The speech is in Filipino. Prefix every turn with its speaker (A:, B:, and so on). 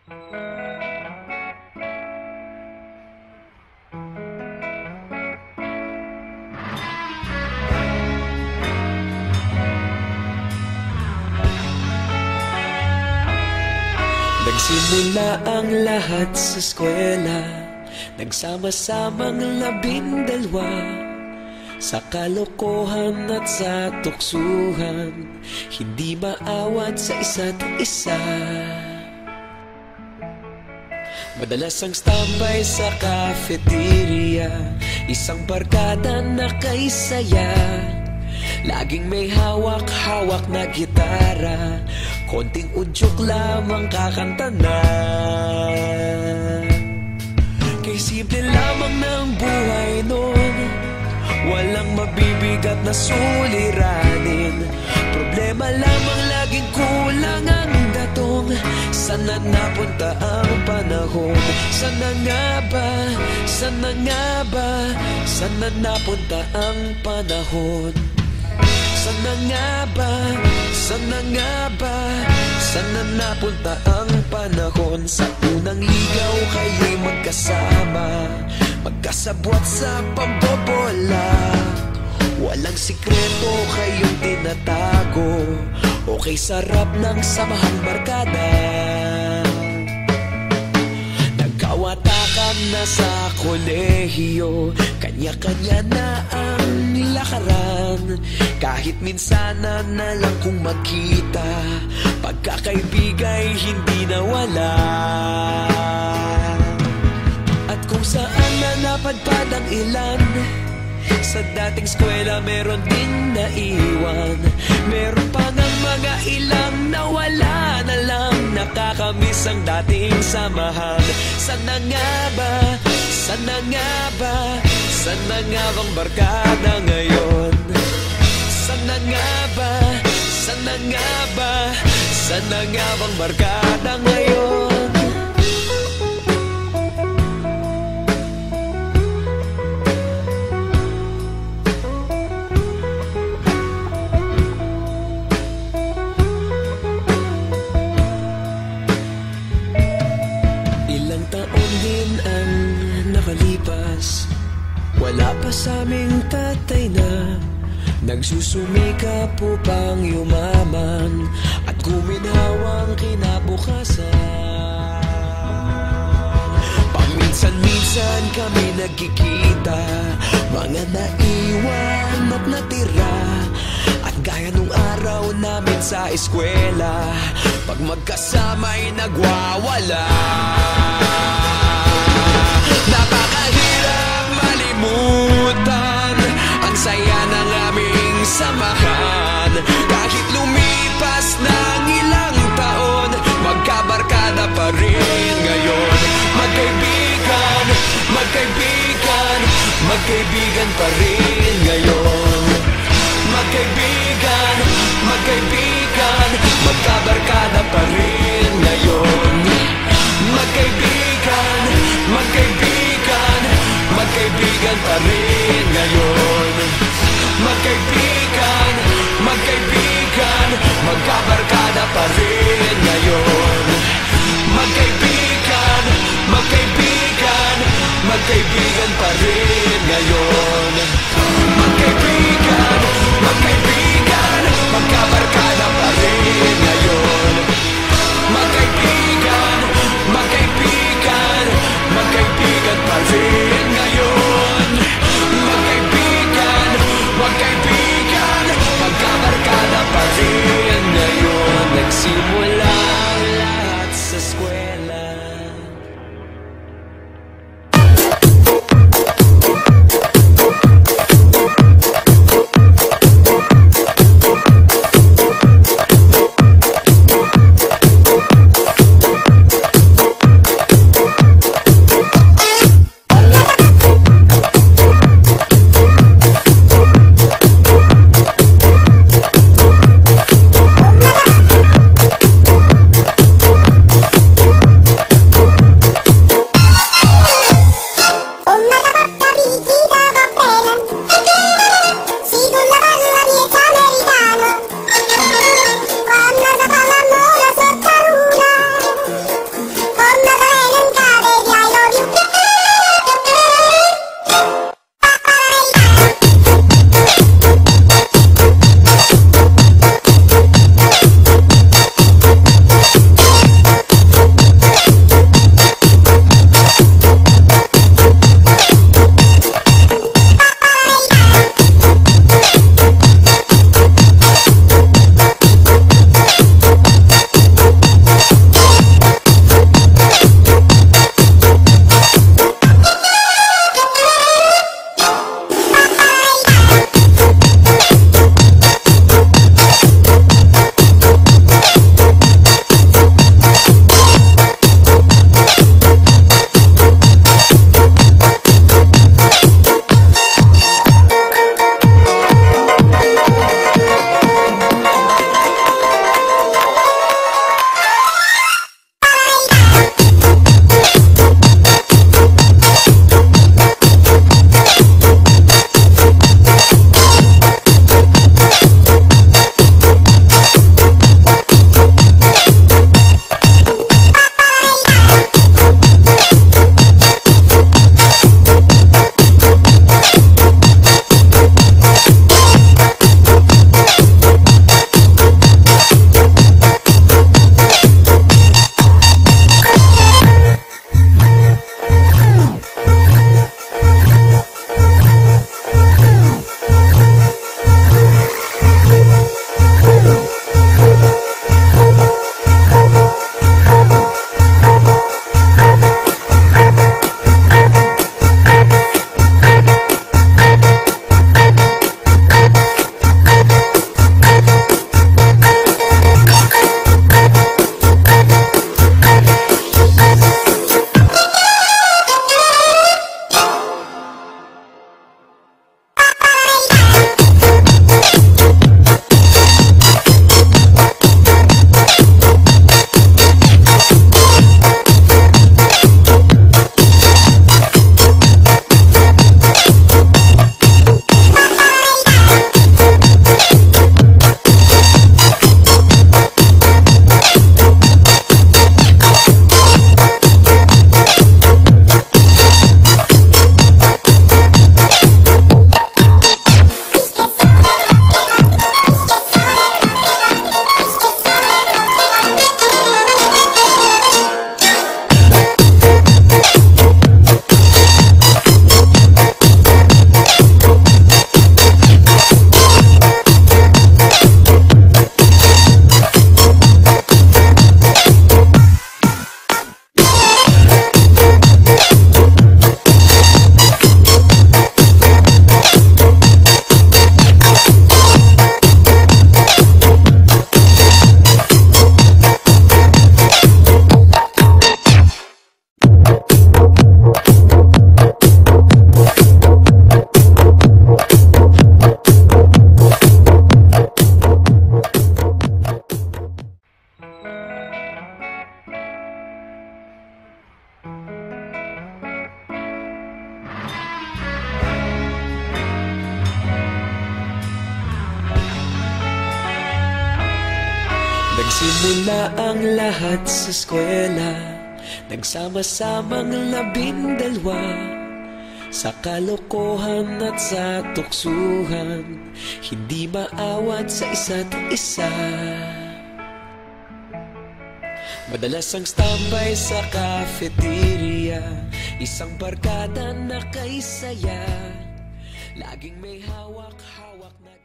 A: Nagsimula ang lahat sa eskwela, nagsama-samang 12 sa kalokohan at sa tuksuhan, hindi maawat sa isa't isa. Madalas ang standby sa cafeteria, isang barkada na kay saya. Laging may hawak-hawak na gitara, konting udyok lamang kakanta na. Kay simple lamang ng buhay noon, walang mabibigat na suliranin. Problema lamang laging kulang ang datong. Sana napunta ang panahon? Sana nga ba? Sana nga ba? Sana napunta ang panahon? Sana nga ba? Sana nga ba? Sana napunta ang panahon? Sa unang ligaw kayo'y magkasama, magkasabwat sa pambobola. Walang sikreto kayong tinatago, okay sarap ng samahang barkada. Nagkawatakan na sa kolehiyo, kanya-kanya na ang lakaran. Kahit minsan na lang kung magkita, pagkakaibigay hindi nawala. At kung saan na napadpad ang ilan, sa dating eskwela meron ding naiwan. Meron pa ng mga ilang nawala na lang, nakakamiss ang dating samahan. Sana nga ba? Sana nga ba? Sana nga bang barkada ngayon? Sana nga ba? Sana nga ba? Sana nga bang barkada ngayon? Ilang taon din ang nakalipas, wala pa sa aming tatay na nagsusumikap upang yumaman at guminhawang kinabukasan. Paminsan-minsan kami nagkikita, mga naiwan at natira. At gaya nung araw namin sa eskwela, pag magkasama'y nagwawala. Napakahirap malimutan ang saya ng aming samahan. Kahit lumipas ng ilang taon, magkabarkada pa rin ngayon. Magkaibigan, magkaibigan, magkaibigan pa rin ngayon. Magkaibigan, magkaibigan, magkabarkada pa rin ngayon. Magkaibigan, magkaibigan, magkaibigan pa rin ngayon. Magkaibigan, magkaibigan, magkabarkada pa rin ngayon. Magkaibigan, magkaibigan, magkaibigan pa rin ngayon. Magkaibigan, magkaibigan, magkabarkada pa rin ngayon. Magkaibigan, magkaibigan, magkaibigan pa rin ngayon. Magkaibigan, magkaibigan, magkabarkada pa rin ngayon. Nagsimula ang lahat sa eskwela. Nagsimula ang lahat sa eskwela, nagsama-samang 12, sa kalokohan at sa tuksuhan, hindi maawat sa isa't isa. Madalas ang standby sa cafeteria, isang barkada na kay saya, laging may hawak-hawak na